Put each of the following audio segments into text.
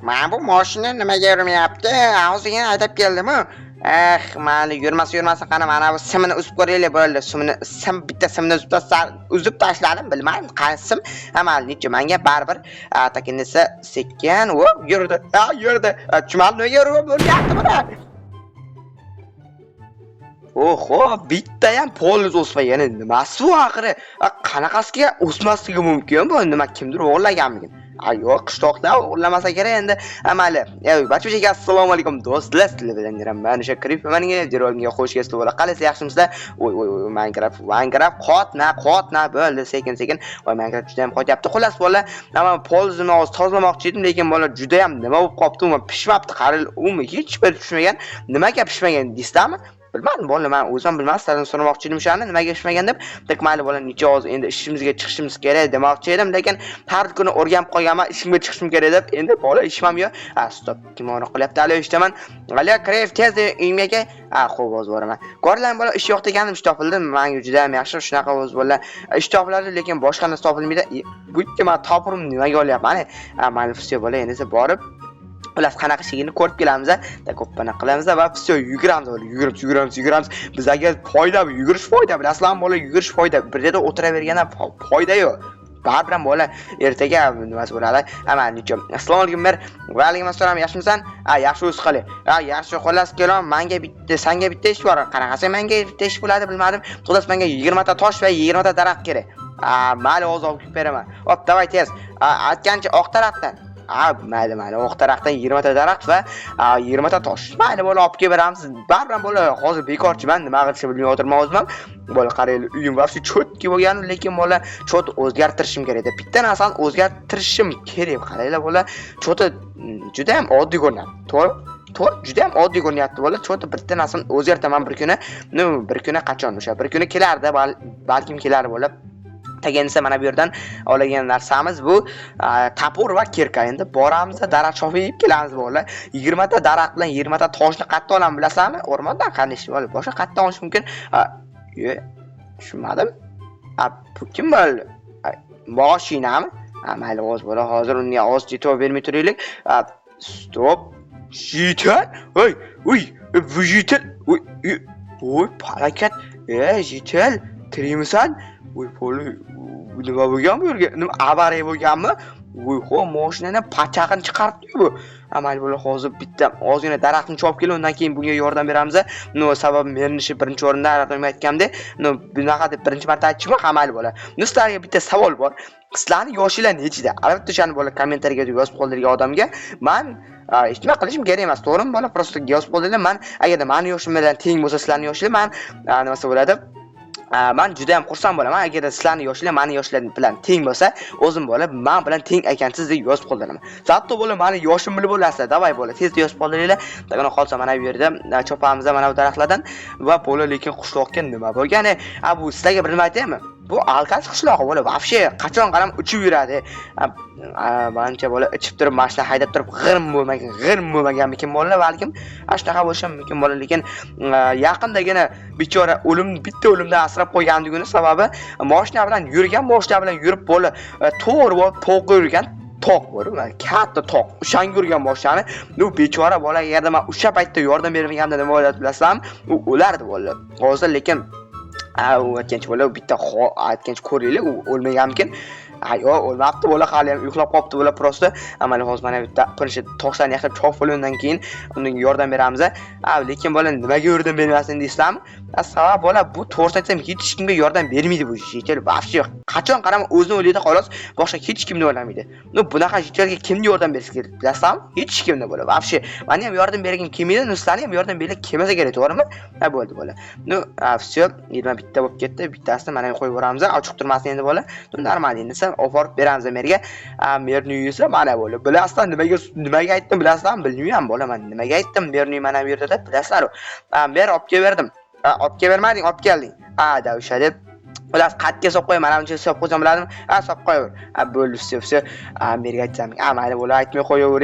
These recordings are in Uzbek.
Mana bu mashina nimaga yurmayapti? Og'ziga haydab keldimi? Mayli, yurmasa qani mana bu simini uzib ko'raylik bo'ldi. Bitta simni uzib tashladim, bilmayman qaysi sim. Mayli, necha menga baribir. Takinisi sekin, yurdi. Yurdi. Chumal nimaga yurib bo'lyapti buni? Oho, bitta ham poliz o'smagani nimasi bu oxiri? Qanaqasiga o'smasligi mumkin bu? Nima kimdir o'g'irlaganmikin? Yo'q, qishloqda o'g'irlamasa kerak endi. Amali. Barchaga assalomu alaykum do'stlar. Sizlar bilan men o'sha Krip maniga videoga xush kelibsiz. Bo'la qalaysiz, yaxshimisizlar? Minecraft qotna bo'ldi sekin. Minecraft juda ham qotyapti. Xullas bola, men polizni tozalamoqchi edim, lekin bola juda ham nima bo'lib qopti, pishmabdi. Qaril, hech bir pishmagan. Nimaga pishmagan deysizmi? Bilmadim, bola, men o'zim bilmasdim, so'ramoqchi edim o'shani, nimaga pishmagan deb. Mayli bola, necha oz endi ishimizga chiqishimiz kerak demoqchi edim, lekin har kuni o'rganib qolganman, ishimga chiqishim kerak deb. Endi bola ishim yo'q. Stop, kim ora qilyapti? Alo, eshitaman. Alo, Kref, tez uyimga. Xo'p, o'z boraman. Ko'rlar bola, ish yo'q deganim ish topildi. Menga juda ham yaxshi shunaqa o'z bola. Ish topiladi, lekin boshqa narsa topilmaydi. Bu yerga men topirim nimaga olyapman? Mayli, все bola, endi borib ular qanaqa ishligini ko'rib kelamiz, ko'pana qilamiz va все yuguramiz. Bizga foyda, yugurish foyda, bilasizlarmi bola, yugurish foyda. Bir yerda o'tiraverganda foyda yo'q. Baribir bola ertaga nimasi bo'ladi? Necha. Assalomu alaykum mer. Va alaykum assalom, yaxshimisan? Yaxshi o'z qili. Yaxshi xolos kelom. Menga bitta, senga bitta ish bor. Qanaqasi menga bitta ish bo'ladi bilmadim. Xolos menga 20 ta tosh va 20 ta daraxt kerak. Mayli, o'z olib beraman. Hop, davay tez. Aytgancha oq tarafdan. Mayli, oq tarafdan 20 ta daraxt va 20 ta tosh. Mayli bola, olib kelib beramiz. Baribir bola, hozir bekorchiman, nima qilishni bilmay o'tirman o'zim. Bola, qaraylik, uyim vaqti cho'tki bo'lgan, lekin bola, cho't o'zgartirishim kerak edi. Bitta narsani o'zgartirishim kerak. Qaraylar bola, cho'ti juda ham oddiy ko'rinadi. To'g'ri, juda ham oddiy ko'rinyapti bola. Cho'ti bitta narsani o'zgartaman bir kuni. Bir kuni qachon o'sha? Bir kuni kelardi, balkim kelar bola. Tagensa mana bu yerdan olgan narsamiz bu tapur va kirka. Endi boramiz, daraxt chopib kelamiz bola. 20 ta daraxt bilan 20 ta toshni qayerdan olamiz bilasizmi? O'rmondan qanday bola. Boshqa qayerdan olish mumkin? Tushunmadim. Bu kim bo'ldi? Mashinami? Mayli, o'z bola, hozir unga oz jitob bermay turaylik. Stop. Jitan. Bu jitan. Harakat. Jitan. Tirimisan? Poli nima bo'lgan bu yerga? Nima avariya bo'lganmi? Mashinani pachag'ini chiqaribdi bu. Amal bo'la, hozir bitta ozgina daraxtni chopib kelib, undan keyin bunga yordam beramiz. Sabab men ishi birinchi o'rinda aytganimda, bunaqa deb birinchi marta aytishim amal bo'la. Sizlarga bitta savol bor. Sizlarning yoshinglar nechida? Albatta o'shani bola kommentariyaga yozib qoldirgan odamga men hech nima qilishim kerak emas, to'g'rimi bola? Prosta yozib qoldiringlar. Men agarda meni yoshim bilan teng bo'lsa, sizlarning yoshinglar, men nimasi bo'ladi? Men juda ham xursand bo'laman agar sizlarning yoshinglar meni yoshlarim bilan teng bo'lsa, o'zim bola men bilan teng ekansiz deb yozib qoldiraman. Zatto bola meni yoshim bilib bo'lasizlar, davay bola, tezda yozib qoldiringlar. Dagana qolsa mana bu yerda chopamiz mana bu daraxtlardan va bola, lekin qishloqqa nima bo'lgani? Bu sizlarga bir nima aytaymi? Bu alkash qishlog'i bola, vafshe qachon qaram uchib yuradi. Menimcha bola ichib turib, mashina haydab turib g'irm bo'lmaganmikin bola, balkim shunaqa bo'lishi mumkin bola, lekin yaqindagina bechora bitta o'limdan asrab qo'yganligini sababi mashina bilan yurib bola, to'g'ri bo'lib to'qqa yurgan toq bor, katta toq. O'shanga yurgan mashinani, bu bechora bola, agarda men o'sha paytda yordam bermaganimda nima bo'lardi bilasizmi? U o'lardi bola. Hozir lekin u aytgancha bola, bitta aytgancha ko'ringlar, u o'lmaganmikin. Yo'q, o'lmabdi bola, hali ham uxlab qopti bola prosta. Mana hozir mana bitta birinchi toshlarni yaxshilab chopib olgandan keyin unga yordam beramiz. Lekin bola, nimaga yordam bermasin deysizlarmi? Sabab bola, bu to'g'risini aytsam, hech kimga yordam bermaydi bu jitel. Vafshe qachon qarama o'zini o'ylaydi xolos, boshqa hech kimni o'ylamaydi. Bunaqa jitelga kimga yordam berish kerak bilasizmi? Hech kimni bola. Vafshe meni ham yordam bergim kelmaydi, sizlarga ham yordam berlik kelmasa kerak, to'g'rimi? Bo'ldi bola. Все, 20 bitta bo'lib ketdi. Bittasini mana qo'yib yuboramiz. Ochiq turmasin endi bola. Normal endi oborib beramiz merga. Merni esa mana bola. Bilasizlar nimaga aytdim bilasizlarmi? Bilmayman bola, men nimaga aytdim merni mana bu yerda deb bilasizlar. Mer olib keldim. Olib kelmading, olib kelding. Da o'sha deb ular qatga solib qo'y, mana buncha solib qo'ysam bo'ladimi? Solib qo'yaver. Bo'ldi, все. Merga aytsam, mayli bola, aytmay qo'yaver.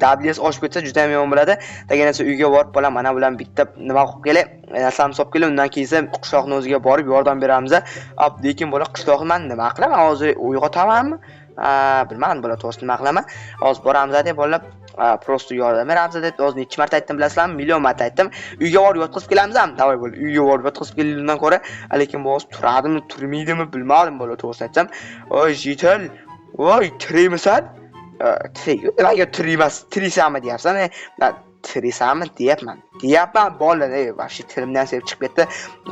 WS oshib ketsa juda ham yomon bo'ladi. Degancha uyga borib bola, mana bilan bitta nima qilib kelay, narsani solib kelib, undan keyin qishloqning o'ziga borib yordam beramiz. Lekin bola, qishloqni men nima qilaman? Hozir uyg'otamanmi? bilmadim bola to'g'risida nima qilaman. Hozir boramiz deb bolalar prosto yordam beramiz deb hozir necha marta aytdim bilasizlarmi? Million marta aytdim. Uyga borib yotqizib kelamiz ham. Davay bo'l. Uyga borib yotqizib kelgandan ko'ra, lekin bu hozir turadimi, turmaydimi bilmadim bola to'g'risida aytsam. Oy, Jital. Voy, tirimisan? Nimaga tirimas? Tirisanmi deyapsan? Tirisanmi deyapman. Bola, vobshe tilimdan sevib chiqib ketdi.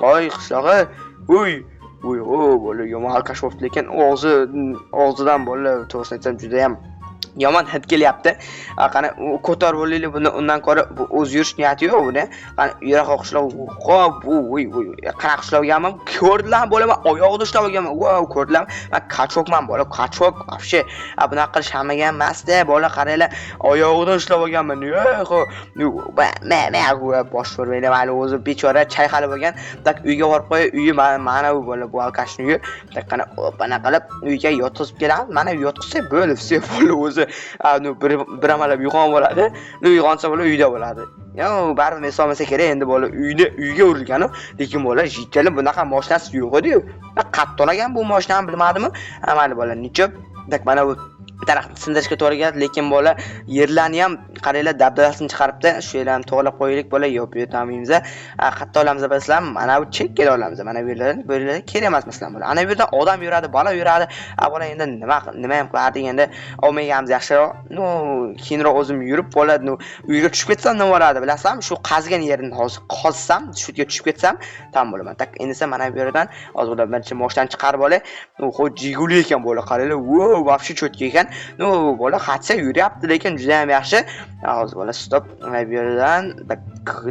Voy, qishlog'i. Uy, bola yomon alkash bo'libdi, lekin og'zidan bola to'g'risini aytsam juda ham yomon hid kelyapti. Qani ko'tarib olaylik buni, undan ko'ra bu o'z yurish niyati yo'q buni. Qani yura qishloq, xo'p, qanaqa qishloqgaman ko'rdilar bo'laman, oyog'ida ushlab olganman. Wow, ko'rdilar. Men qachokman bola, qachok. Vobshe, bunaqa qilish hammaga emas-da, bola qaranglar, oyog'idan ushlab olganman. Bosh ko'rmaylar, mayli o'zi bechora chayqalib olgan. Tak uyga borib qo'y, uyi mana bu bola, bu alkashning uyi. Tak qani bana qilib uyga yotqizib kelamiz. Mana yotqizsa bo'ldi, все bo'ldi o'zi. Bir amalab uyg'onib bo'ladi. Uyg'onsa bola uyda bo'ladi. Baribir men solmasa kerak endi bola uyga urilgan, lekin bola Jitalning bunaqa mashinasi yo'q edi-yu. Qattonagan bu mashinani bilmadimmi? Mayli bola, nichob. Tak mana bu daraxtni sindirishga to'g'ri keladi, lekin bola yerlarni ham qaranglar dabdalasini chiqaribdi. Shu yerlarni to'g'rilab qo'yaylik bola, yo'q bu yo'tamimiz. Qatta olamiz bilasizlarmi? Mana bu chekkada olamiz. Mana bu yerlarni kerak emas masalan bola. Ana bu yerda odam yuradi, bola yuradi. Bola endi nima ham qilardik endi? Olmaganimiz yaxshiroq. Keyinroq o'zim yurib bola, uyga tushib ketsam nima bo'ladi bilasizlarmi? Shu qazigan yerni hozir qozsam, shu yerga tushib ketsam, tamom bo'laman. Tak endi esa mana bu yerdan hozir ular birinchi moshdan chiqarib olay. Jiguli ekan bola, qaranglar. Vobshe cho'tka ekan. Bola xatsa yuryapti, lekin juda ham yaxshi. Hozir bola stop. Mana bu yerdan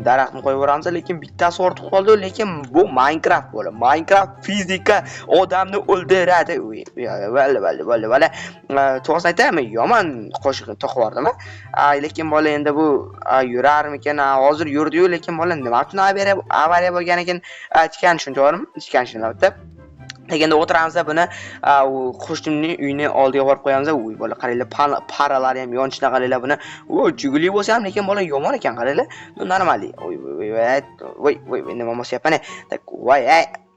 daraxtni qo'yib yuboramiz, lekin bittasi ortib qoldi, lekin bu Minecraft bola. Minecraft fizika odamni o'ldiradi. Bola. To'g'risini aytaymi? Yomon qo'shiq to'qib yubordimi? Lekin bola endi bu yurarmikan? Hozir yurdi-yu, lekin bola nima uchun avariya bo'lgan ekan? Aytgan shuni to'g'rimi? Aytgan shuni albatta. Endi o'tiramiz buni qo'shnimning uyini oldiga borib qo'yamiz. Bola qaranglar, paralari ham yonishdan qaranglar buni. Jiguli bo'lsa ham, lekin bola yomon ekan qaranglar. Normal. Voy, nima bo'lyapti? Voy,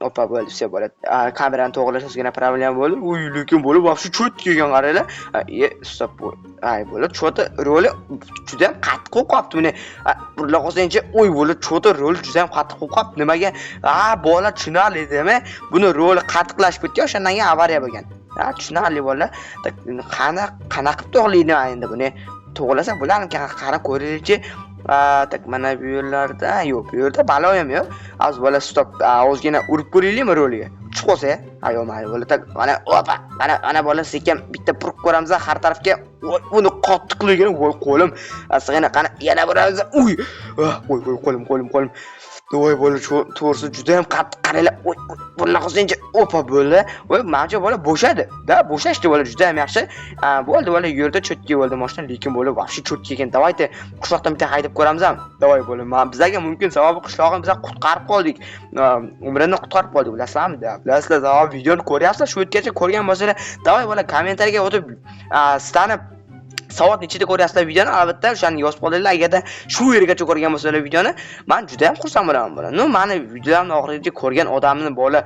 opa bo'ldi, все bo'ladi. Kamerani to'g'rilash ozgina problem bo'ldi. Lekin bo'lib vobshe cho't kelgan qaranglar. Stop. Bo'ladi, cho'ti roli juda ham qattiq qo'yibdi buni. Burlar qo'ysanchi, bo'ladi, cho'ti roli juda ham qattiq qo'yibdi. Nimaga? Bola tushunarli edimi? Buni roli qattiqlashib ketgan, o'shandan keyin avariya bo'lgan. Tushunarli bola. Qanaqa qilib to'g'rilaydi endi buni? To'g'rilasa bularni qara ko'raylikchi. Tak mana bu yerlarda yo'q, bu yerda balo ham yo'q. Hozir bola stop. Ozgina urib ko'raylikmi roliga? Chiqib qolsa, mayli bola. Tak mana bola sekin bitta purib ko'ramiz har tarafga. Uni qattiqligini qo'lim. Aslig'ina qani yana boramiz. Qo'lim. Voy bola, to'g'risi juda ham qattiq qaranglar. Bunaqa qilsanchi, opa bola. Menimcha bola bo'shadi. Bo'shashdi bola, juda ham yaxshi. Bo'ldi bola, yerda cho'tki bo'ldi mashina, lekin bola vobshe cho'tki ekan. Davayte qishloqdan bitta haydab ko'ramiz ham. Davay bola, bizga mumkin sababi qishlog'imiz biz qutqarib qoldik. Umrini qutqarib qoldik, bilasizlarmi? Bilasizlar, sababi videoni ko'ryapsizlar, shu yergacha ko'rgan bo'lsanglar, davay bola kommentariyaga o'tib sizlarni soat nechida ko'ryapsizlar videoni? Albatta o'shani yozib qo'yinglar. Agarda shu yergacha ko'rgan bo'lsanglar videoni, men juda ham xursand bo'laman bola. Meni videomni oxirigacha ko'rgan odamni bola,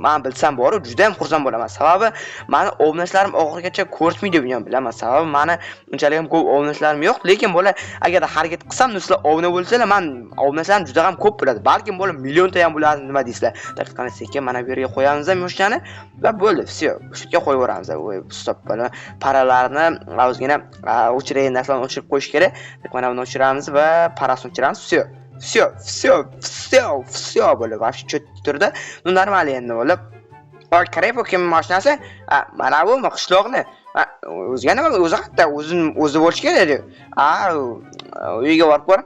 men bilsam bor, juda ham xursand bo'laman. Sababi meni obunachalarim oxirigacha ko'rishmaydi videoni bilaman. Sababi meni unchalik ham ko'p obunachalarim yo'q, lekin bola agarda harakat qilsam, sizlar obuna bo'lsanglar, men obunachalarim juda ham ko'p bo'ladi. Balkim bola millionta ham bo'ladi, nima deysizlar? Daqiqani sekin mana bu yerga qo'yamiz ham yoshlarni va bo'ldi. Все, shu yerga qo'yib yuboramiz. Stop bola. Paralarni ozgina o'chirgan narsalarni o'chirib qo'yish kerak. Mana buni o'chiramiz va parasini o'chiramiz. Все bo'lib, vobshe cho'tib turdi. Normal endi bo'lib. Qarayib kim mashinasi? Mana bu qishloqni. O'ziga nima? O'zi qayerda? O'zi bo'lish kerak-ku. Uyga borib ko'r.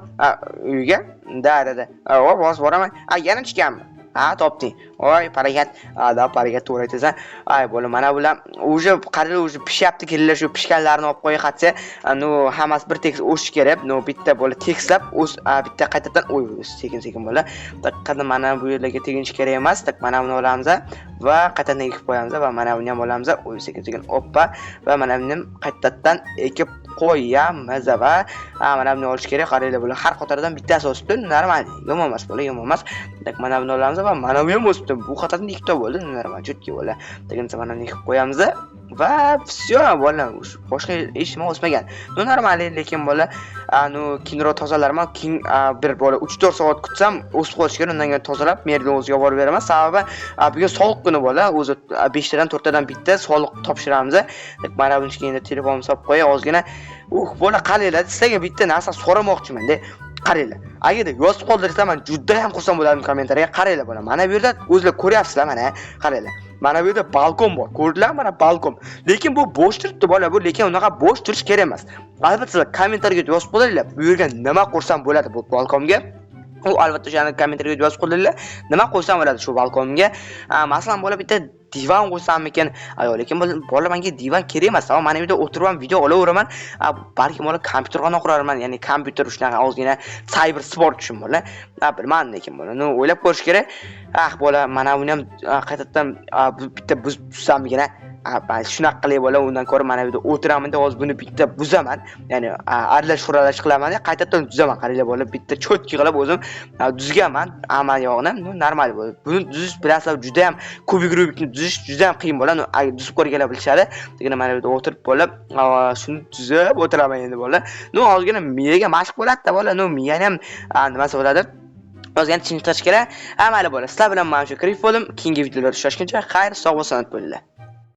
Uyga? Da. Hozir boraman. Yana chiqammi? Topding. Voy, paragat. Paragat to'g'ri aytasan. Bola, mana bular уже qaranglar, уже pishyapti, kelinglar shu pishganlarni olib qo'yib qatsa, hammasi bir tekis o'sish kerak. Bitta bola tekslab, bitta qaytadan sekin bola. Taqqada mana bu yerlarga teginish kerak emas. Tak mana buni olamiz va qaytadan ekib qo'yamiz va mana buni ham olamiz. Sekin oppa va mana buni qaytadan ekib qo'yamiz va mana buni olish kerak. Qaranglar bular har qatoridan bittasi o'sibdi. Normal. Yomon emas bola, yomon emas. Tak mana buni olamiz va mana bu ham o'sibdi. Bu qatordan ikkita bo'ldi. Normal, cho'tki bola. Degan mana buni ekib qo'yamiz. va всё bola boshqa ishim o'smagan. Normal lekin bola keyinroq tozalarman. Keyin bir bola 3-4 soat kutsam o'sib qolishi kerak. Undan keyin tozalab merga o'ziga borib beraman. Sababi bugun soliq kuni bola, o'zi 5 tadan 4 tadan bitta soliq topshiramiz. Mana bunga endi telefonim solib qo'yay ozgina. Bola qaranglar, sizlarga bitta narsa so'ramoqchiman-da. Qaranglar. Agarda yozib qoldirsa men juda ham xursand bo'lardim kommentariyaga. Qaranglar bola. Mana bu yerda o'zingizlar ko'ryapsizlar mana. Qaranglar. Mana bu yerda balkon bor. Ko'rdinglarmi? Mana balkon. Lekin bu bo'sh turibdi bola bu, lekin unaqa bo'sh turish kerak emas. Albatta sizlar kommentariyaga yozib qo'yinglar. Bu yerga nima qo'rsam bo'ladi bu balkonga? U albatta o'shani kommentariyaga yozib qo'yinglar. Nima qo'ysam bo'ladi shu balkonga? Masalan, bola bitta divan qo'ysammikin? Lekin bola menga divan kerak emas. Mana bu yerda o'tirib ham video olaveraman. Balki bola kompyuterga qurarman, ya'ni kompyuter shunaqa ozgina cyber sport uchun bola. Bilmadim lekin bola. O'ylab ko'rish kerak. Bola mana buni ham qaytadan bitta buzsammikin? Shunaqa qilib bola, undan ko'ra mana bu yerda o'tiraman-da, hozir buni bitta buzaman. Ya'ni aralash qilaman, qaytadan tuzaman. Qaranglar bola, bitta cho'tki qilib o'zim tuzganman amal yog'ini. Normal bo'ladi. Buni tuzish bilasizlar, juda ham kubik rubikni tuzish juda ham qiyin bo'ladi. Tuzib ko'rganlar bilishadi. Lekin mana bu yerda o'tirib bola, shuni tuzib o'tiraman endi bola. Ozgina miyaga mashq bo'ladi-da bola. Miyani ham nimasi bo'ladi? Ozgina tinchitirish kerak. Mayli bola, sizlar bilan mana shu kirib bo'ldim. Keyingi videolarda uchrashguncha xayr, sog' va salomat bo'linglar.